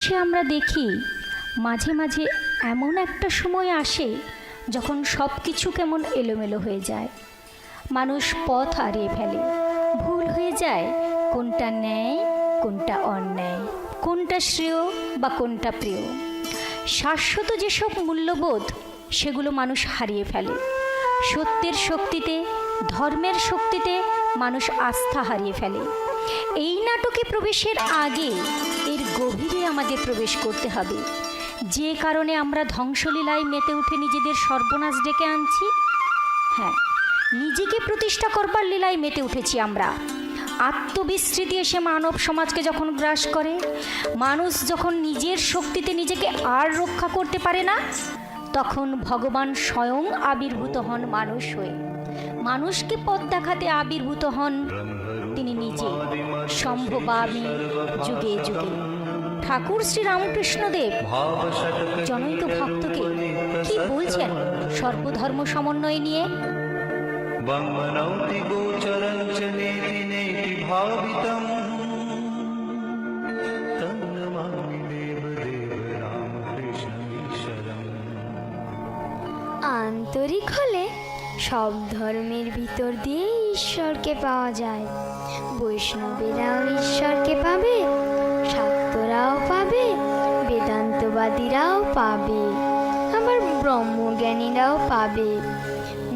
সে আমরা দেখি মাঝে মাঝে এমন একটা সময় আসে যখন সব কিছু কেমন এলোমেলো হয়ে যায়, মানুষ পথ হারিয়ে ফেলে, ভুল হয়ে যায় কোনটা ন্যায় কোনটা অন্যায়, কোনটা শ্রেয় বা কোনটা প্রিয়। শাশ্বত যেসব মূল্যবোধ সেগুলো মানুষ হারিয়ে ফেলে। সত্যের শক্তিতে, ধর্মের শক্তিতে মানুষ আস্থা হারিয়ে ফেলে। এই নাটকে প্রবেশের আগে এর গভীরে আমাদের প্রবেশ করতে হবে। যে কারণে আমরা ধ্বংসলীলায় মেতে উঠে নিজেদের সর্বনাশ ডেকে আনছি, হ্যাঁ, নিজেকে প্রতিষ্ঠা করবার লীলায় মেতে উঠেছি আমরা। আত্মবিস্মৃতি এসে মানব সমাজকে যখন গ্রাস করে, মানুষ যখন নিজের শক্তিতে নিজেকে আর রক্ষা করতে পারে না, তখন ভগবান স্বয়ং আবির্ভূত হন মানুষ হয়ে। মানুষকে পথ দেখাতে আবির্ভূত হন তিনি নিজে, সম্ভবামি যুগে যুগে। ঠাকুর শ্রী রামকৃষ্ণদেব জনৈক ভক্তকে কি বলছেন সর্বধর্ম সমন্বয় নিয়ে? আন্তরিক হলে সব ধর্মের ভিতর দিয়ে ঈশ্বরকে পাওয়া যায়। বৈষ্ণবেরাও ঈশ্বরকে পাবে, শাক্তরাও পাবে, বেদান্তবাদীরাও পাবে, আবার ব্রহ্মজ্ঞানীরাও পাবে,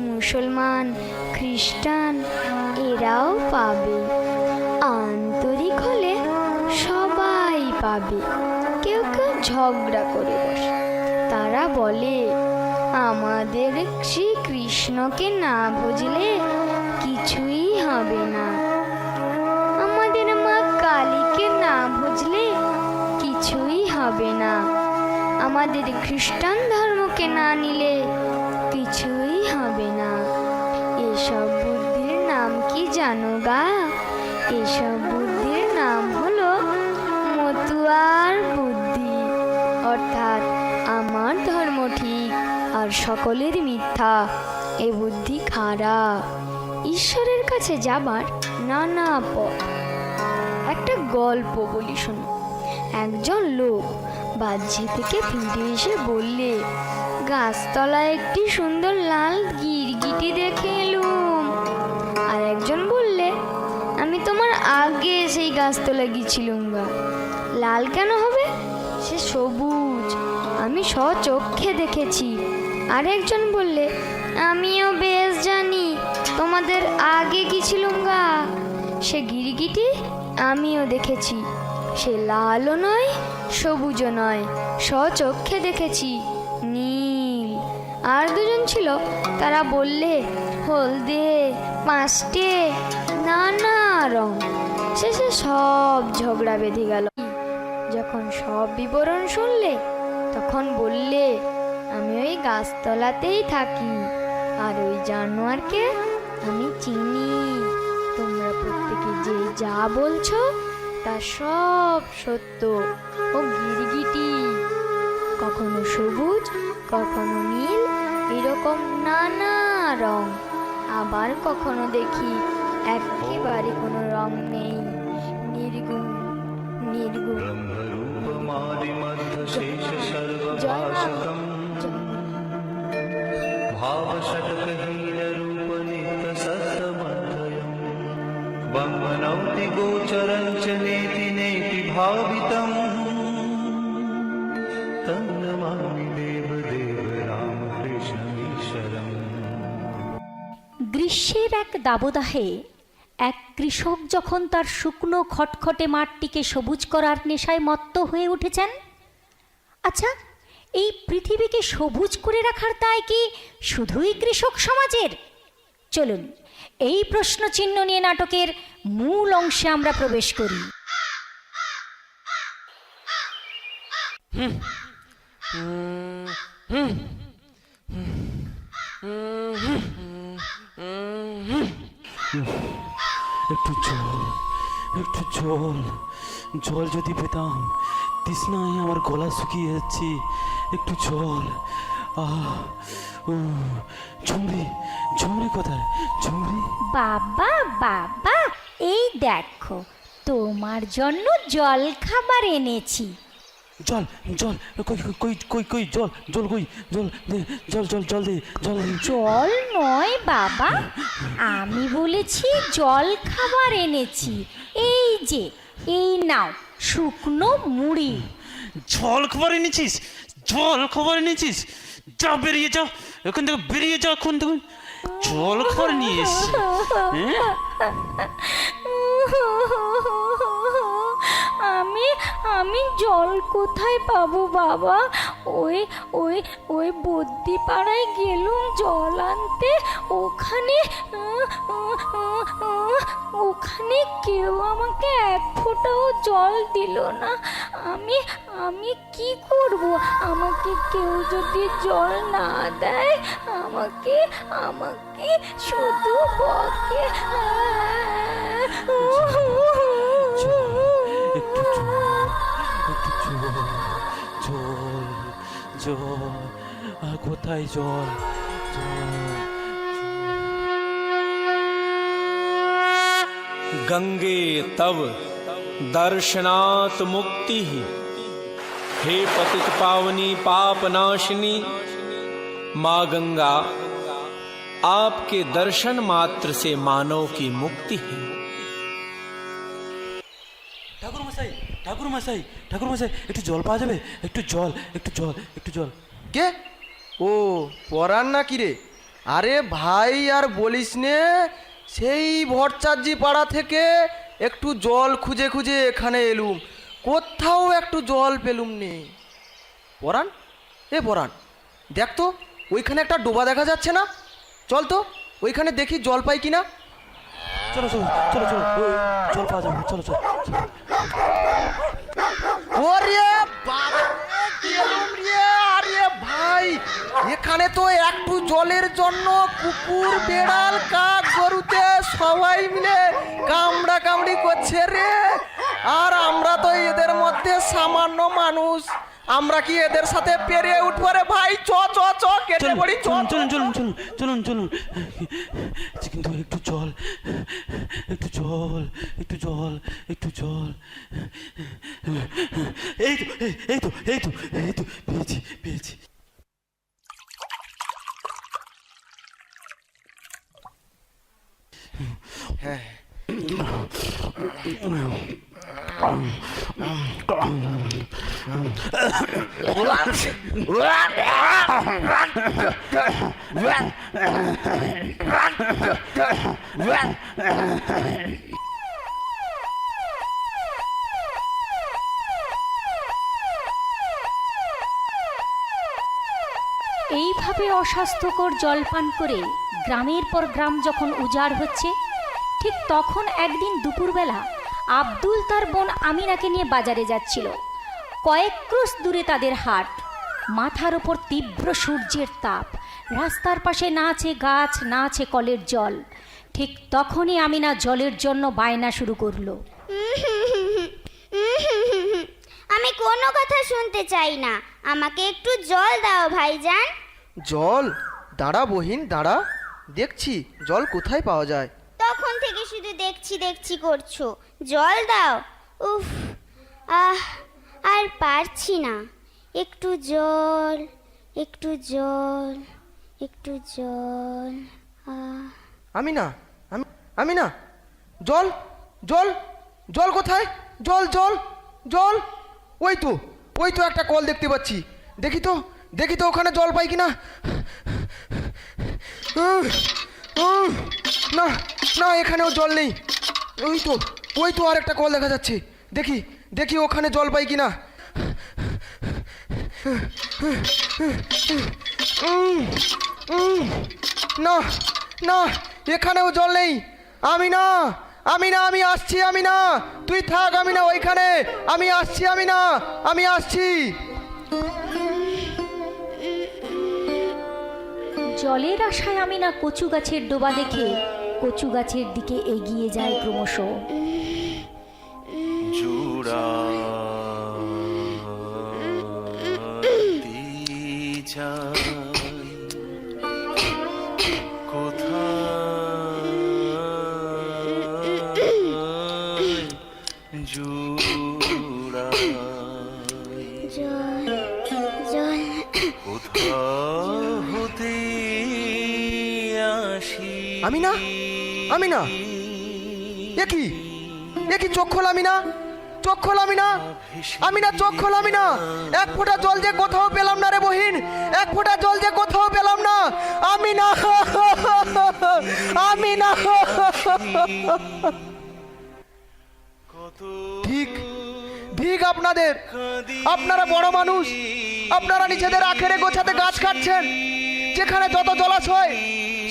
মুসলমান, খ্রিস্টান এরাও পাবে। আন্তরিক হলে সবাই পাবে। কেউ কেউ ঝগড়া করে বসে। তারা বলে, আমাদের শ্রীকৃষ্ণকে না বুঝলে কিছুই হবে না, আমাদের মা কালীকে না বুঝলে কিছুই হবে না, আমাদের খ্রিস্টান ধর্মকে না নিলে কিছুই হবে না। এসব বুদ্ধির নাম কি জানো গা? এসব বুদ্ধির নাম হলো মতুয়ার বুদ্ধি, অর্থাৎ আমার ধর্ম ঠিক আর সকলের মিথ্যা, এ বুদ্ধি খারাপ। ঈশ্বরের কাছে যাবার নানা পথ। একটা গল্প বলি শোনো। একজন লোক বাহ্যে থেকে ফিরে এসে বললে, গাছতলায় একটি সুন্দর লাল গিরগিটি দেখে এলুম। আর একজন বললে, আমি তোমার আগে সেই গাছতলায় গিয়েছিলুম গা। লাল কেন হবে? সে সবুজ, আমি স্বচক্ষে দেখেছি। আর একজন বললে, আমিও বেশ জানি, তোমাদের আগে গিয়েছিলুম গা। সে গিরগিটি আমিও দেখেছি, সে লালও নয় সবুজও নয়, স্বচক্ষে দেখেছি, নীল। আর দুজন ছিল, তারা বললে হলদে, পাঁচটে, নানা রং। শেষে সব ঝগড়া বেঁধে গেল। যখন সব বিবরণ শুনলে তখন বললে, আমি ওই গাছতলাতেই থাকি, আর ওই জানোয়ারকে আমি চিনি। তোমরা প্রত্যেকে যে যা বলছো তা সব সত্য। ও গিরগিটি কখনো সবুজ, কখনো নীল, এরকম নানা রং। আবার কখনো দেখি একেবারে কোনো রং নেই, নির্গুণ নির্গুণ। গ্রীষ্মের এক দাবদাহে এক কৃষক যখন তার শুকনো খটখটে মাঠটিকে সবুজ করার নেশায় মত্ত হয়ে উঠেছেন। আচ্ছা, এই পৃথিবীকে সবুজ করে রাখার দায় কি শুধুই কৃষক সমাজের? চলুন এই প্রশ্ন চিহ্ন নিয়ে নাটকের মূল অংশে আমরা প্রবেশ করি। একটু জল, একটু জল, জল যদি পেতাম। তৃষ্ণায় আমার গলা শুকিয়ে যাচ্ছে, একটু জল। ঝুমরি, ঝুমরি কোথায়? ঝুমরি বাবা বাবা, এই দেখো তোমার জন্য জল খাবার এনেছি। জল জল কই কই কই কই জল জল কই জল দে, জল জল জল দে জল দে। জল নয় বাবা, আমি বলেছি জল খাবার এনেছি। এই যে, এই নাও শুকনো মুড়ি। জল খাবার এনেছিস? জল খাবার এনেছিস? যা বেরিয়ে যা এখান থেকে, বেরিয়ে যা এখন থেকে। জল খাবার নিয়ে এসছি, হ্যাঁ? আমি আমি জল কোথায় পাবো বাবা? ওই ওই ওই বদ্যি পাড়ায় গেলুম জল আনতে, ওখানে ওখানে কেউ আমাকে এক ফোঁটাও জল দিল না। আমি আমি কি করব? আমাকে কেউ যদি জল না দেয়, আমাকে আমাকে শুধু বকে। একটু জল, জল জল, আর কোথায় জল? गंगे तव दर्शनात् मुक्ति हे पतित पावनी पाप नाशिनी माँ गंगा, आपके दर्शन मात्र से मानव की मुक्ति है। ঠাকুর মশাই, ঠাকুর মশাই, ঠাকুর মশাই, একটু জল পাওয়া যাবে? একটু জল, একটু জল, একটু জল। কে? ও পরাণ না কি রে? আরে ভাই আর বলিস নে, সেই ভট্টাচার্যি পাড়া থেকে একটু জল খুঁজে খুঁজে এখানে এলুম, কোথাও একটু জল পেলুম নে। পরাণ, এ পরাণ, দেখ তো ওইখানে একটা ডোবা দেখা যাচ্ছে না? চল তো ওইখানে দেখি জল পাই কিনা। চলো চলো চলো চলো, ওই জল পাওয়া যাবে, চলো চলো। ওরে বাবা রে, গেলুম রে। আরে ভাই, এখানে তো একটু জলের জন্য কুকুর, বেড়াল, কাক, গরুতে সবাই মিলে কামড়া কামড়ি করছে রে। আর আমরা তো এদের মধ্যে সামান্য মানুষ, আমরা কি এদের সাথে পেরিয়ে উঠবো রে ভাই? চ চ চ, কেটে পড়ি, চ। চলুন চলুন চলুন চলুন চলুন। কিন্তু একটু জল, একটু জল, একটু জল, একটু জল। এই তো এই তো এই তো এই তো, পেয়েছি পেয়েছি। হ্যাঁ, এইভাবে অস্বাস্থ্যকর জল পান করে গ্রামের পর গ্রাম যখন উজাড় হচ্ছে, ঠিক তখন একদিন দুপুরবেলা আব্দুল তার বোন আমিনাকে নিয়ে বাজারে যাচ্ছিল। কয়েক ক্রোশ দূরে তাদের হাট। মাথার ওপর তীব্র সূর্যের তাপ, রাস্তার পাশে না আছে গাছ, না আছে কলের জল। ঠিক তখনই আমিনা জলের জন্য বায়না শুরু করলো। আমি কোনো কথা শুনতে চাই না, আমাকে একটু জল দাও ভাইজান। জল? দাঁড়া বহিন দাঁড়া, দেখছি জল কোথায় পাওয়া যায়। তখন থেকে শুধু দেখছি দেখছি করছো, জল দাও। উফ, আর পারছি না। একটু জল, একটু জল, একটু জল। আমি না, আমি না, জল জল জল কোথায়? জল জল জল, ওই তো, ওই তো একটা কল দেখতে পাচ্ছি। দেখি তো, দেখি তো ওখানে জল পাই কিনা। না না, এখানেও জল নেই। ওই তো, ওই তো আর একটা কল দেখা যাচ্ছে। দেখি দেখি ওখানে জল পাই কিনা। না না, এখানেও জল নেই। আমি না, আমি না, আমি আসছি। আমি না, তুই থাক। আমি না ওইখানে, আমি আসছি। আমি না, আমি আসছি। জলের আশায় আমিনা কচু গাছের ডোবা দেখে কচু গাছের দিকে এগিয়ে যায় ক্রমশ। জুড়া কোথায় জুড়া জল জল আমি না এ কি চোখ খোল, চোখ খোল, চোখ খোল। এক ফোঁটা জল যে কোথাও পেলাম না রে বহিন, এক ফোঁটা জল যে কোথাও পেলাম না। আমি না ঠিক ঠিক আপনারা বড় মানুষ, আপনারা নিজেদের আখেরে গোছাতে গাছ কাটছেন, যেখানে যত জলাশয়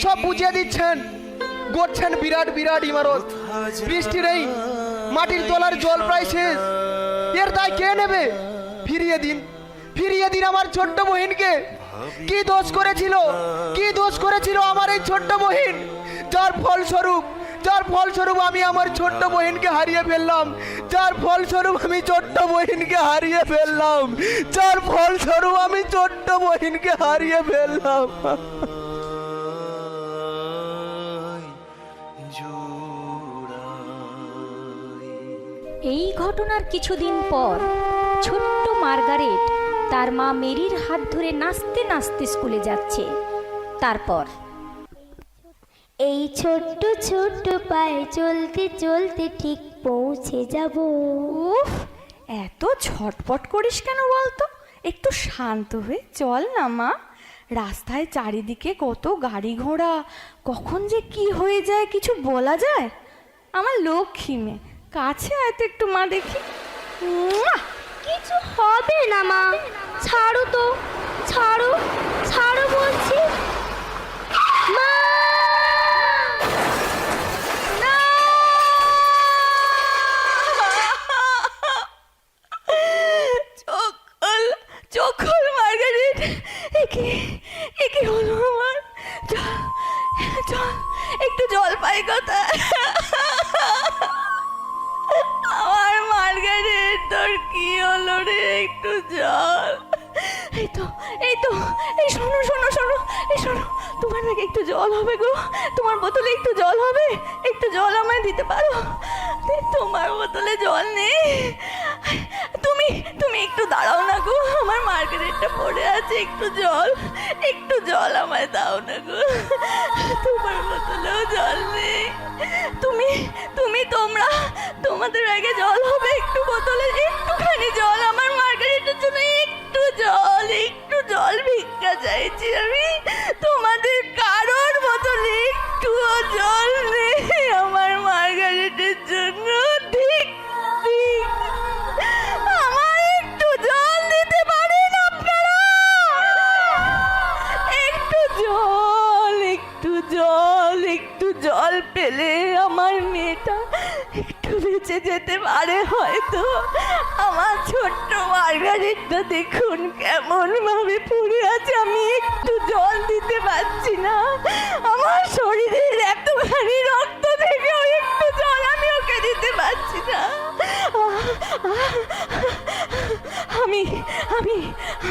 সব বুঝিয়ে দিচ্ছেন, গড়ছেন বিরাট বিরাট ইমারত। বৃষ্টি নেই, মাটির তলার জল প্রায় শেষ, এর দায় কে নেবে? ফিরিয়ে দিন আমার ছোট্ট বহিনকে। কি দোষ করেছিল আমার এই ছোট্ট বহিন, যার ফলস্বরূপ আমি আমার ছোট্ট বহিনকে হারিয়ে ফেললাম, যার ফলস্বরূপ আমি ছোট্ট বহিনকে হারিয়ে ফেললাম। এই ঘটনার কিছুদিন পর ছোট্ট মার্গারেট তার মা মেরির হাত ধরে নাচতে নাচতে স্কুলে যাচ্ছে। তারপর এই ছোট্ট ছোট্ট পায়ে চলতে চলতে ঠিক পৌঁছে যাব। উফ, এত ছটপট করিস কেন বলতো? একটু শান্ত হয়ে চল না মা। রাস্তায় চারিদিকে কত গাড়ি ঘোড়া, কখন যে কি হয়ে যায় কিছু বলা যায়? আমার লক্ষ্মী মেয়ে, কাছে আয় তো একটু মা, দেখি। কিছু হবে না মা, ছাড়ো তো, ছাড়ো বলছি। মা! চোখ খোল মার্গারেট, একে হলো আমার। চল একটু জল পাই কোথায়? আমার মার্গারেট, তোর কি হলো রে? একটু জল। এই শোনো, তোমার নাকি একটু জল হবে গো? তোমার বোতলে একটু জল হবে? একটু জল আমায় দিতে পারো? তোমার বোতলে জল নেই? তুমি একটু দাঁড়াও না গো, আমার মার্গারেটটা পড়ে আছে, একটু জল আমায় দাও না গো। তোমার বোতলেও জল নেই? তোমাদের আগে জল হবে, একটু বোতলে একটুখানি জল আমার মার্গারেটের জন্য, একটু জল ভিক্ষা চাইছি আমি। তোমাদের কারোর বোতলে একটুও জল নেই আমার মার্গারেটের জন্য? ঠিক আমার একটু জল দিতে পারেন আপনারা? একটু জল পেলে আমার মেয়েটা একটু বেঁচে যেতে পারে হয়তো। আমার ছোট্ট মার্গারেটটা দেখুন কেমন ভাবে পড়ে আছে, আমি একটু জল দিতে পারছি না। আমার শরীরের এতখানি রক্ত থেকেও একটু জল আমি ওকে দিতে পারছি না।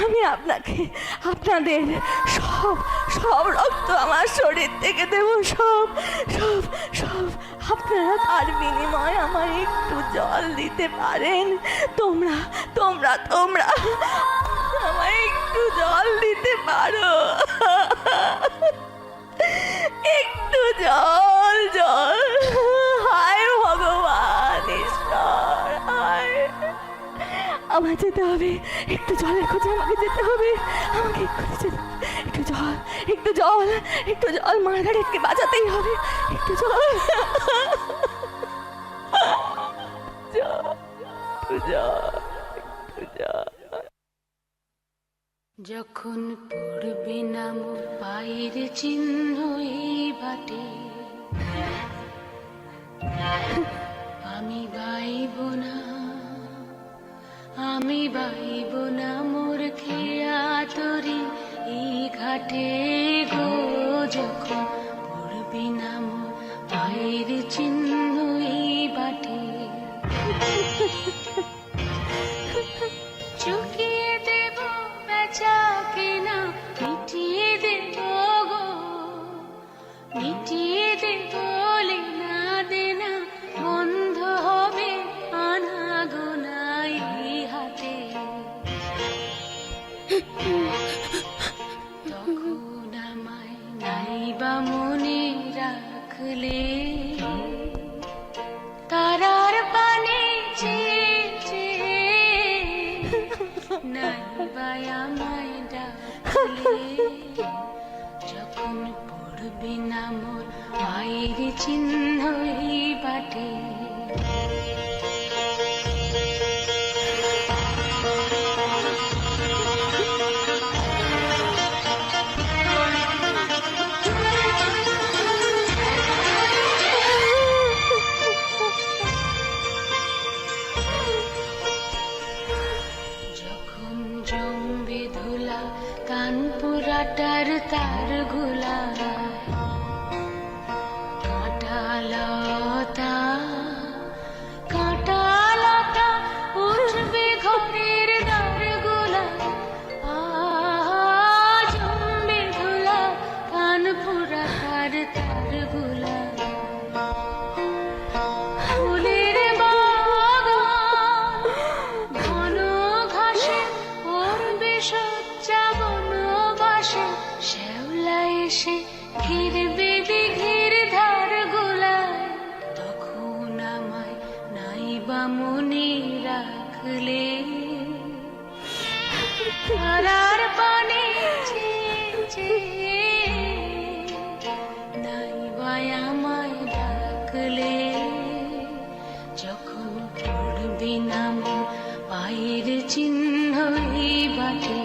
আমি আপনাদের সব রক্ত আমার শরীর থেকে দেব, সব আপনারা তার বিনিময়ে আমার একটু জল দিতে পারেন? তোমরা আমায় একটু জল দিতে পারো? একটু জল। হায় ভগবান, ঈশ্বর, হায়। আমার যেতে হবে, একটু জলের খোঁজে আমাকে যেতে হবে, আমাকে একটু জল মার্গারেটকে বাঁচাতেই হবে। একটু জল। যখন পড়বে না মোর পায়ের চিহ্ন এই বাটে, আমি বাইব না মোর খেয়া তরি এই ঘাটে গো। যখন পড়বে না মোর পায়ের চিহ্ন এই বাটে, চুকিয়ে দেব বেচা কেনা, মিটিয়ে দেব গো, মিটিয়ে দেব লেনা দেনা, বন্ধ হবে আনা গোনা এই হাতে। তখন আমায় নাইবা মনে রাখলে তারার পানে চেয়ে চেয়ে নাইবা আমায় ডাকলে যখন পড়বে না মোর পায়ের চিহ্নই বাটে যখন জমবে ধুলা কানপুরাটার তার গুলা কাঁটালতা কাঁটালতা উঠবে ঘরের দ্বারগুলা জমবে ধুলা কানপুরাটার তার গুলা ফুলের বাগান ঘন ঘাসে পড়বে সজ্জা বনবাসে শ্যাওলা এসে ঘিরবে দিঘির ধার গোলায় তখন আমায় নাইবা মনে রাখলে তারার পানে চেয়ে চেয়ে নাইবা আমায় ডাকলে যখন পড়বে না মোর পায়ের চিহ্নই বাটে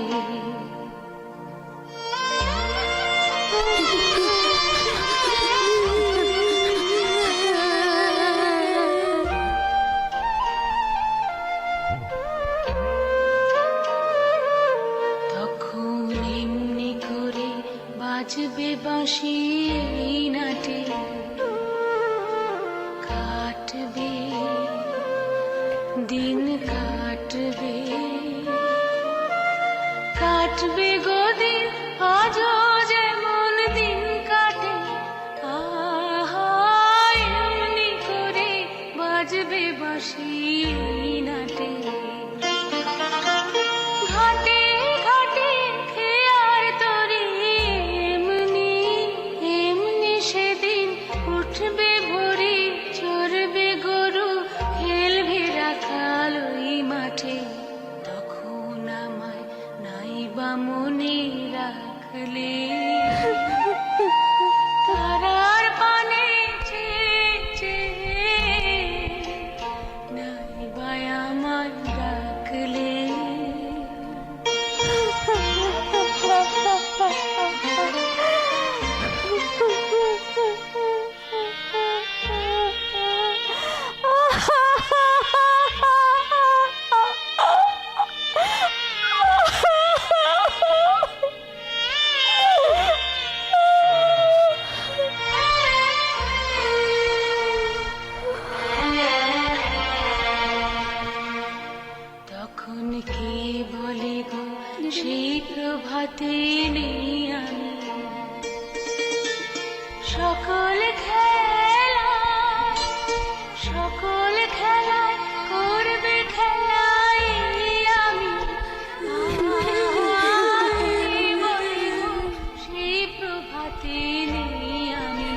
তখন এমনি করে বাজবে বাঁশি এই নাটে কাটবে দিন কাটবে কাটবে গো দিন আজও যেমন দিন কাটে এমনি করে বাজবে বাঁশি এই নাটে ঘাটে ঘাটে খেয়ার তরি এমনি এমনি সেদিন উঠবে ভোরে চড়বে গরু খেলবে রাখাল ওই মাঠে তখন আমায় নাইবা মনে রাখলে তারার পানে চেয়ে চেয়ে নাইবা আমায় ডাকলে তখন কে বলে গো সেই প্রভাতে নেই আমি সকল খেলায় করবে খেলায় আমি কে বলে গো সেই প্রভাতে নেই আমি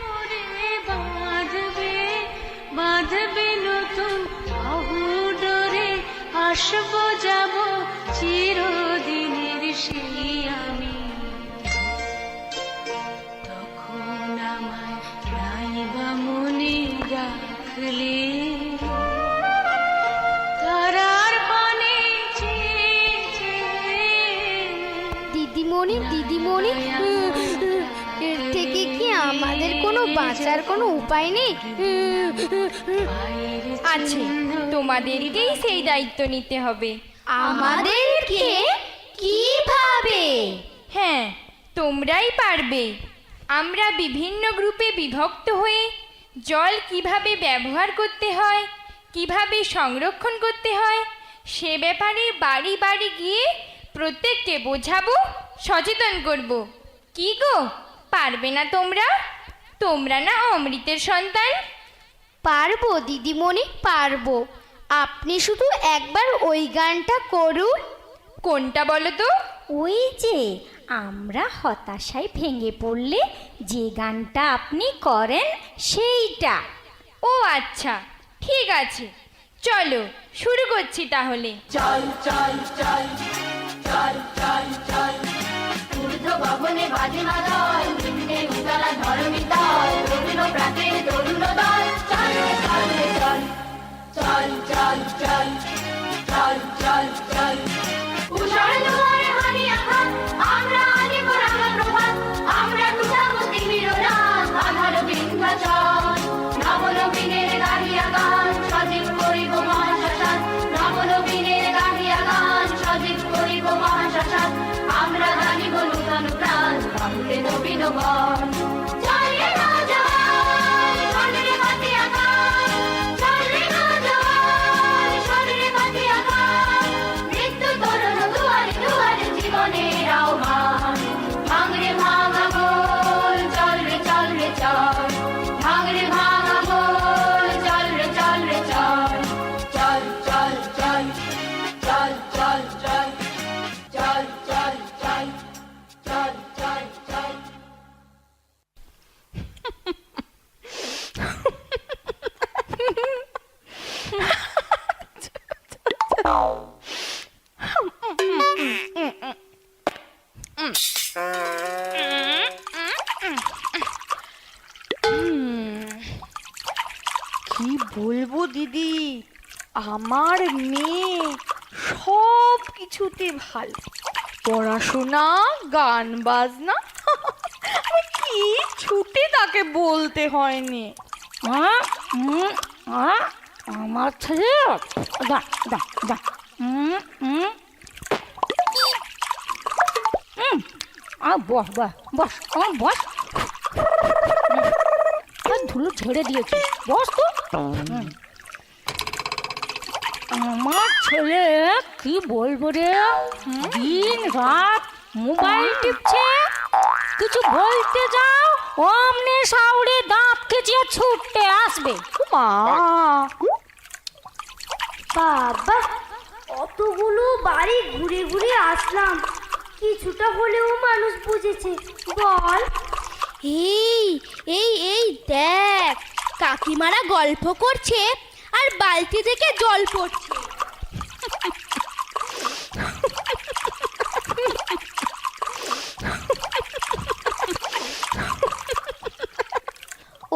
মোরে বাঁধবে বাঁধবে নতুন বাহুডোরে আসবো যাব চিরদিনের সেই আমি তখন আমায় নাইবা মনে রাখলে তারার পানে চেয়ে চেয়ে দিদিমণি দিদিমণি এর থেকে কি আমাদের কোনো বাঁচার কোনো উপায় নেই? আছে, তোমাদেরকেই সেই দায়িত্ব নিতে হবে। আমাদেরকে কিভাবে? হ্যাঁ, তোমরাই পারবে। আমরা বিভিন্ন গ্রুপে বিভক্ত হয়ে জল কিভাবে ব্যবহার করতে হয়, কিভাবে সংরক্ষণ করতে হয়, সে ব্যাপারে বাড়ি বাড়ি গিয়ে প্রত্যেককে বোঝাবো, সচেতন করব। কি গো, পারবে না তোমরা? তোমরা না অমৃতের সন্তান? পারবো দিদিমণি, পারবো। আপনি শুধু একবার ওই গানটা করুন। কোনটা বলো তো? ওই যে আমরা হতাশায় ভেঙে পড়লে যে গানটা আপনি করেন সেইটা। ও আচ্ছা, ঠিক আছে, চলো শুরু করছি তাহলে। ভবনে বাজে মাদল, নিম্নে উতলা ধরণী দল, রবীন্দ্র প্রাতের তরুণ দল, চল রে চল রে চল, চল চল চল, চল চল চল। উষার দুয়ারে হানি আঘাত, আমরা আনিব রাঙা প্রভাত, আমরা টুটাবো তিমির রাত, আধার বিন্ধ্যাচল। নবনবীনের গাহিয়া গান, সজীব করিব মহাশ্মশান, নবনবীনের গাহিয়া গান, সজীব করিব মহাশ্মশান। আমরা গানিব নূতন প্রাণ, বাহুতে নবীন বন। চল রে নওজোয়ান, শোন রে বাতিয়া গান, চল রে নওজোয়ান, শোন রে বাতিয়া গান। মৃত্যু তরুণ দুয়ারে দুয়ারে জীবনের আহ্বান। ভাঙ রে ভাঙা গোল, চল রে চল রে চল, ভাঙ রে ভাঙা গোল, চল রে চল রে চল, চল চল চল, চল চল চল, চল চল চল, চল চল চল। কি বলবো দিদি, আমার মেয়ে সব কিছুতে ভালো, পড়াশোনা, গান বাজনা, আমি কিছুতে তাকে বলতে হয়নি। আমার ছেলে দা দা দা বস বস বস বস, ধুলো ঝেড়ে দিয়েছি, বস তো। আমার ছেলে কি বলবো রে, দিন রাত মোবাইল টিপছে, কিছু বলতে যাও অমনি সাউরে দাঁত খেঁচিয়ে ছুটতে আসবে। মা, বাবা, অতগুলো বাড়ি ঘুরে ঘুরে আসলাম, কিছুটা হলেও মানুষ বুঝেছে বল? এই এই এই দেখ, কাকিমারা গল্প করছে আর বালতি থেকে জল পড়ছে।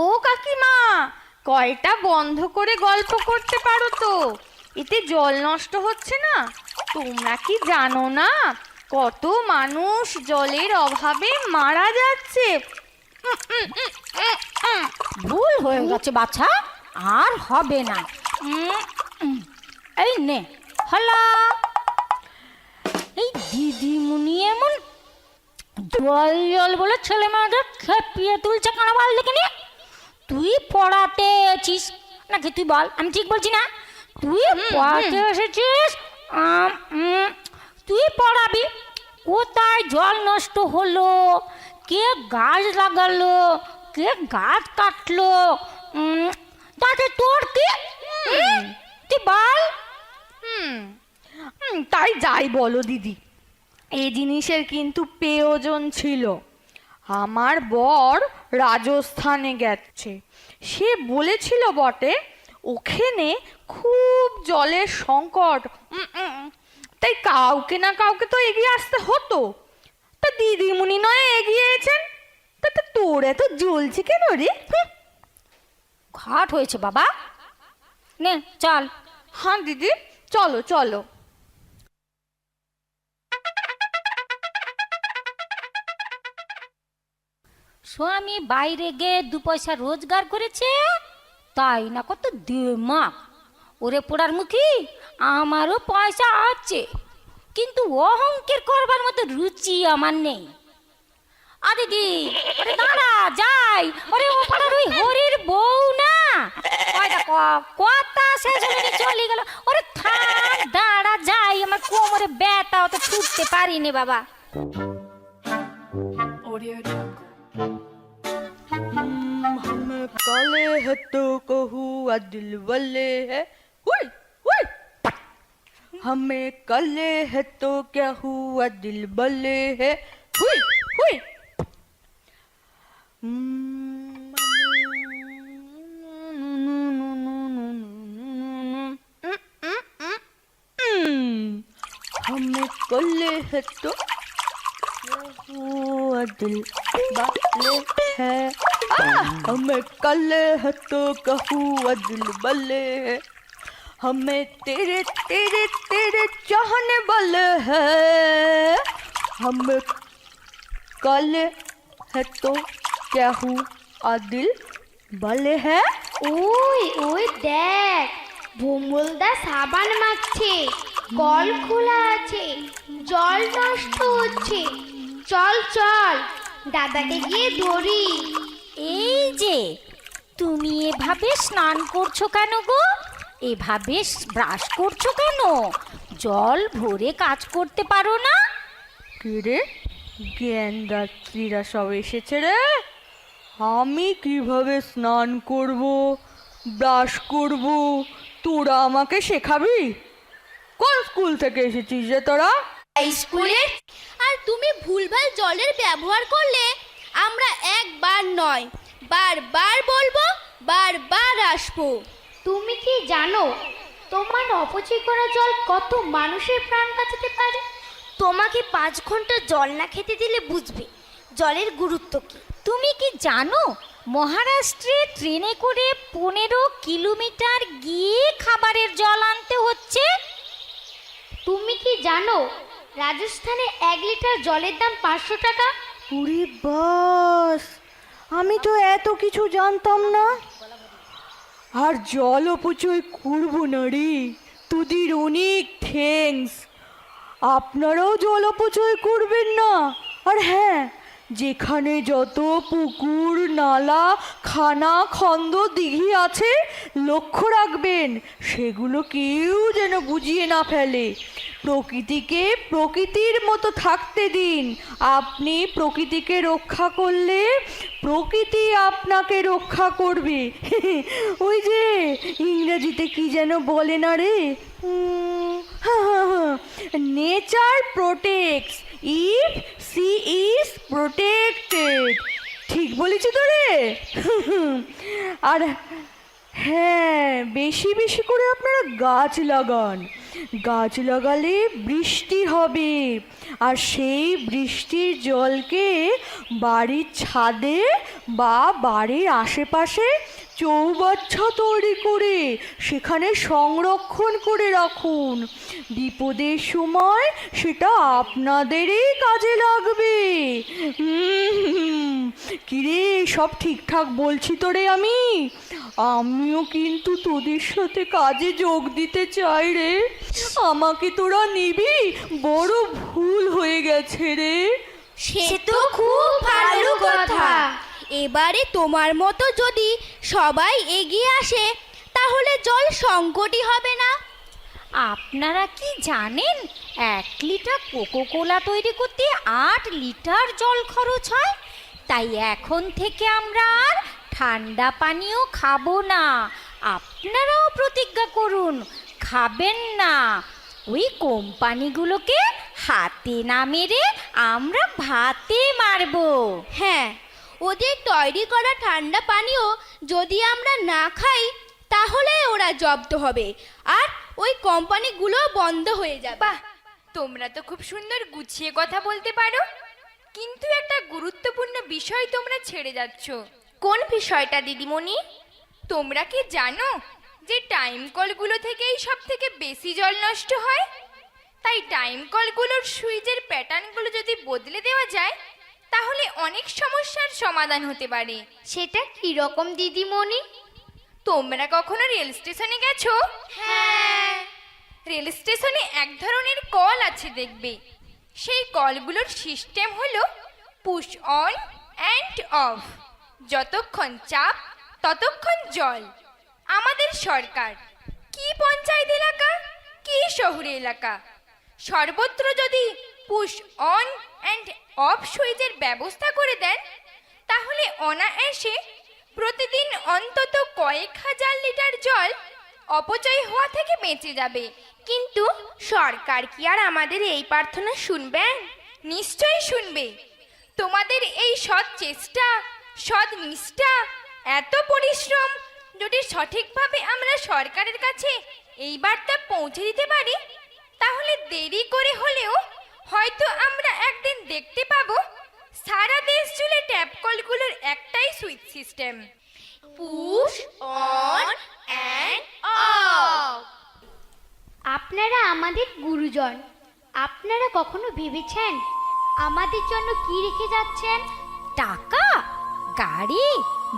ও কাকিমা, কয়টা বন্ধ করে গল্প করতে পারো তো, এতে জল নষ্ট হচ্ছে না। তোমরা কি জানো না কত মানুষ জলের অভাবে মারা যাচ্ছে? ভুল হয়ে গেছে বাছা, আর হবে না। এই নে হলো, এই দিদিমুনি এমন জল জল বলে ছেলে মেয়েদের খেপিয়ে তুলছে কানা বাল দেখে নিয়ে। তুই পড়াতে এসেছিস নাকি, তুই বল, আমি ঠিক বলছি না? তুই পড়াতে এসেছিস, তুই পড়াবি। কোথায় জল নষ্ট হলো, কে গাছ লাগালো, কে গাছ কাটলো, তাতে তোর কি? তুই বল। তাই যাই বলো দিদি, এই জিনিসের কিন্তু প্রয়োজন ছিল। আমার বর রাজস্থানে গেছে, সে বলেছিল বটে ওখানে খুব জলের সংকট, তাই কাউকে না কাউকে তো এগিয়ে আসতে হতো। তা দিদিমণি নয় এগিয়েছেন, তা তোর এত জ্বলছে কেন রে? ঘাট হয়েছে বাবা, নে চল। হ্যাঁ দিদি, চলো চলো। স্বামী বাইরে গিয়ে 2 পয়সা রোজগার করেছে, তাই না কত দিমাগ। ওরে পোড়ার মুখী, আমারও পয়সা আছে, কিন্তু অহংকার করবার মতো রুচি আমার নেই। আ দিদি, ওরে দাঁড়া যাই, ওরে ও পাড়ার ওই হরির বউ না, ওই দেখো কথা শেষ হয়ে চলে গেল। ওরে থাক, দাঁড়া যাই, আমার কোমরে ব্যথা, অত ছুটতে পারিনি বাবা। हम काले हैं तो कहूँ दिल वाले है। हमें कले है तो क्या हुआ दिल बले है हुई हुई हमें कले है तो क्या हुआ दिल बले है हमें कले है तो क्या हुआ दिल बले है हमें तेरे तेरे तेरे चाहने वाले है हमें कल है तो क्या हुआ दिल बले है ওই ওই দেখ ভোমলদা সাবান মাখছে, কল খোলা আছে, জল নষ্ট হচ্ছে। চল চল দাদাকে গিয়ে ধরি। এই যে তুমি এভাবে স্নান করছো কেন গো? এভাবে ব্রাশ করছো কেন? জল ভরে কাজ করতে পারো না? কি রে জ্ঞানদাত্রীরা সব এসেছে রে। আমি কিভাবে স্নান করব, ব্রাশ করব, তোরা আমাকে শেখাবি? কোন স্কুল থেকে এসেছিস রে তোরা? স্কুলে। আর তুমি ভুলভাল জলের ব্যবহার করলে আমরা একবার নয় বারবার বলবো, বারবার আসবো। তুমি কি জানো তোমার অপচয় করা জল কত মানুষের প্রাণ বাঁচাতে পারে? তোমাকে 5 ঘন্টা জল না খেতে দিলে বুঝবে জলের গুরুত্ব কি। তুমি কি জানো মহারাষ্ট্রে ট্রেনে করে 15 কিলোমিটার গিয়ে খাবারের জল আনতে হচ্ছে? তুমি কি জানো রাজস্থানে 1 লিটার জলের দাম 500 টাকা? ওরে বাস, আমি তো এত কিছু জানতাম না। আর জল অপচয় করবো না রে, তোদের অনেক থ্যাঙ্কস। আপনারাও জল অপচয় করবেন না। আর হ্যাঁ, যেখানে যত পুকুর, নালা, খানা, খন্দ, দিঘি আছে লক্ষ্য রাখবেন সেগুলো কেউ যেন বুঝিয়ে না ফেলে। প্রকৃতিকে প্রকৃতির মতো থাকতে দিন। আপনি প্রকৃতিকে রক্ষা করলে প্রকৃতি আপনাকে রক্ষা করবে। ওই যে ইংরেজিতে কি যেন বলে না রে, nature protects if she is protected. ঠিক বলেছি তো রে? আর হ্যাঁ, বেশি বেশি করে আপনারা গাছ লাগান। গাছ লাগালে বৃষ্টি হবে, আর সেই বৃষ্টির জলকে বাড়ির ছাদে বা বাড়ির আশেপাশে চৌবাচ্চা তৈরি করে সেখানে সংরক্ষণ করে রাখুন। বিপদের সময় সেটা আপনাদেরই কাজে লাগবে। কিরে, সব ঠিকঠাক বলছি তো রে? আমিও কিন্তু তোদের সাথে কাজে যোগ দিতে চাই রে। আমাকে তোরা নিবি? বড় ভুল হয়ে গেছে রে। সে তো খুব ভালো কথা। এবারে তোমার মতো যদি সবাই এগিয়ে আসে তাহলে জল সংকটই হবে না। আপনারা কি জানেন 1 লিটার কোকোকোলা তৈরি করতে 8 লিটার জল খরচ হয়? তাই এখন থেকে আমরা আর ঠান্ডা পানীয় খাবো না। আপনারাও প্রতিজ্ঞা করুন খাবেন না। ওই কোম্পানিগুলোকে হাতে না মেরে আমরা ভাতে মারবো। হ্যাঁ, ওদের তৈরি করা ঠান্ডা পানীয় যদি আমরা না খাই তাহলে ওরা জব্দ হবে আর ওই কোম্পানিগুলো বন্ধ হয়ে যাবে। বাহ, তোমরা তো খুব সুন্দর গুছিয়ে কথা বলতে পারো, কিন্তু একটা গুরুত্বপূর্ণ বিষয় তোমরা ছেড়ে যাচ্ছ। কোন বিষয়টা দিদিমণি? তোমরা কি জানো যে টাইম কলগুলো থেকেই সব থেকে বেশি জল নষ্ট হয়? তাই টাইম কলগুলোর সুইচের প্যাটার্নগুলো যদি বদলে দেওয়া যায় তাহলে অনেক সমস্যার সমাধান হতে পারে। সেটা কি রকম দিদিমণি? তোমরা কখনো রেল স্টেশনে গেছো? হ্যাঁ। রেল স্টেশনে এক ধরনের কল আছে দেখবে। সেই কলগুলোর সিস্টেম হলো পুশ অন অ্যান্ড অফ। যতক্ষণ চাপ ততক্ষণ জল। আমাদের সরকার, কি পঞ্চায়েত এলাকা কি শহুরে এলাকা, সর্বত্র যদি পুশ অন অ্যান্ড অফ সুইচের ব্যবস্থা করে দেন তাহলে অনায়াসে প্রতিদিন অন্তত কয়েক হাজার লিটার জল অপচয় হওয়া থেকে বেঁচে যাবে। কিন্তু সরকার কি আর আমাদের এই প্রার্থনা শুনবেন? নিশ্চয়ই শুনবে। তোমাদের এই সৎ চেষ্টা, সৎ নিষ্ঠা, এত পরিশ্রম যদি সঠিকভাবে আমরা সরকারের কাছে এই বার্তা পৌঁছে দিতে পারি, তাহলে দেরি করে হলেও হয়তো আমরা একদিন দেখতে পাবো সারা দেশ জুড়ে ট্যাপ কলগুলোর একটাই switch system, push on and of. আপনারা আমাদের গুরুজন, আপনারা কখনো ভেবেছেন আমাদের জন্য কি রেখে যাচ্ছেন? টাকা, গাড়ি,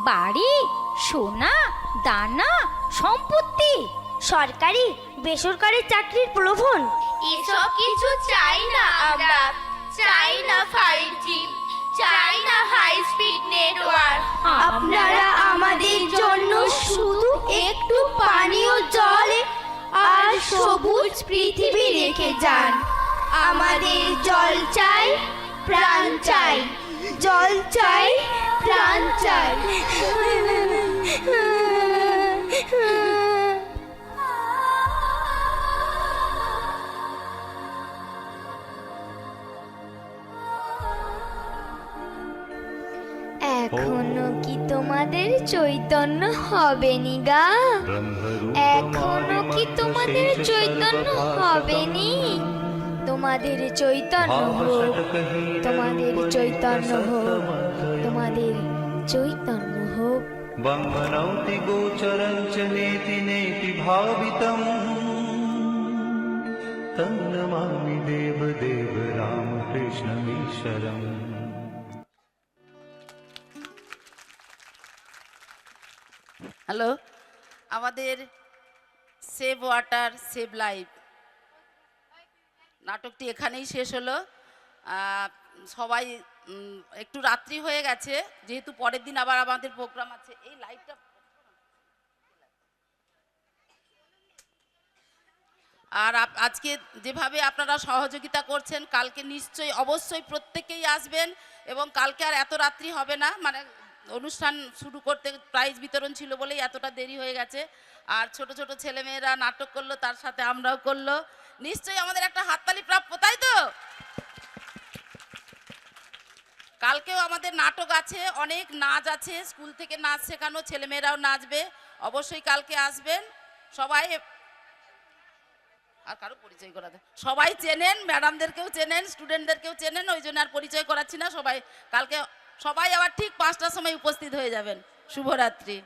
বাড়ি, সোনা, দানা, সম্পত্তি, সরকারি বেসরকারি চাকরির প্রলোভন। এসব কিছু চাই না আমরা। চাই না 5G, চাই না হাই স্পিড নেটওয়ার্ক। আপনারা আমাদের জন্য শুধু একটু পানীয় জল আর সবুজ পৃথিবী রেখে যান। আমাদের জল চাই, প্রাণ চাই, জল চাই, প্রাণ চাই। এখনো কি তোমাদের চৈতন্য হবে নি গা? এখনো কি তোমাদের চৈতন্য হবে নি? তোমাদের চৈতন্য হোক, তোমাদের চৈতন্য হোক, তোমাদের চৈতন্য হোক। बन्धनौति गोचरं च नेति नेति भावितम् तन्नमामि देवदेव रामकृष्णमीश्वरम्। হ্যালো, আমাদের সেভ ওয়াটার সেভ লাইফ নাটকটি এখানেই শেষ হলো। সবাই একটু রাত্রি হয়ে গেছে, যেহেতু পরের দিন আবার আমাদের প্রোগ্রাম আছে। এই লাইটটা আর আজকে যেভাবে আপনারা সহযোগিতা করছেন, কালকে নিশ্চয়ই অবশ্যই প্রত্যেকেই আসবেন এবং কালকে আর এত রাত্রি হবে না। মানে অনুষ্ঠান শুরু করতে প্রাইজ বিতরণ ছিল বলেই এতটা দেরি হয়ে গেছে। আর ছোট ছোট ছেলেমেয়েরা নাটক করলো, তার সাথে আমরাও করলো। নিশ্চয়ই আমাদের একটা হাততালি প্রাপ্য, তাই তো? কালকেও আমাদের নাটক আছে, অনেক নাচ আছে, স্কুল থেকে নাচ শেখানো, ছেলেমেয়েরাও নাচবে। অবশ্যই কালকে আসবেন সবাই। আর কারো পরিচয় করাতে সবাই চেনেন, ম্যাডামদেরকেও চেনেন, স্টুডেন্টদেরকেও চেনেন, ওই জন্য আর পরিচয় করাচ্ছি না। সবাই কালকে সবাই আবার ঠিক 5টার সময় উপস্থিত হয়ে যাবেন। শুভরাত্রি।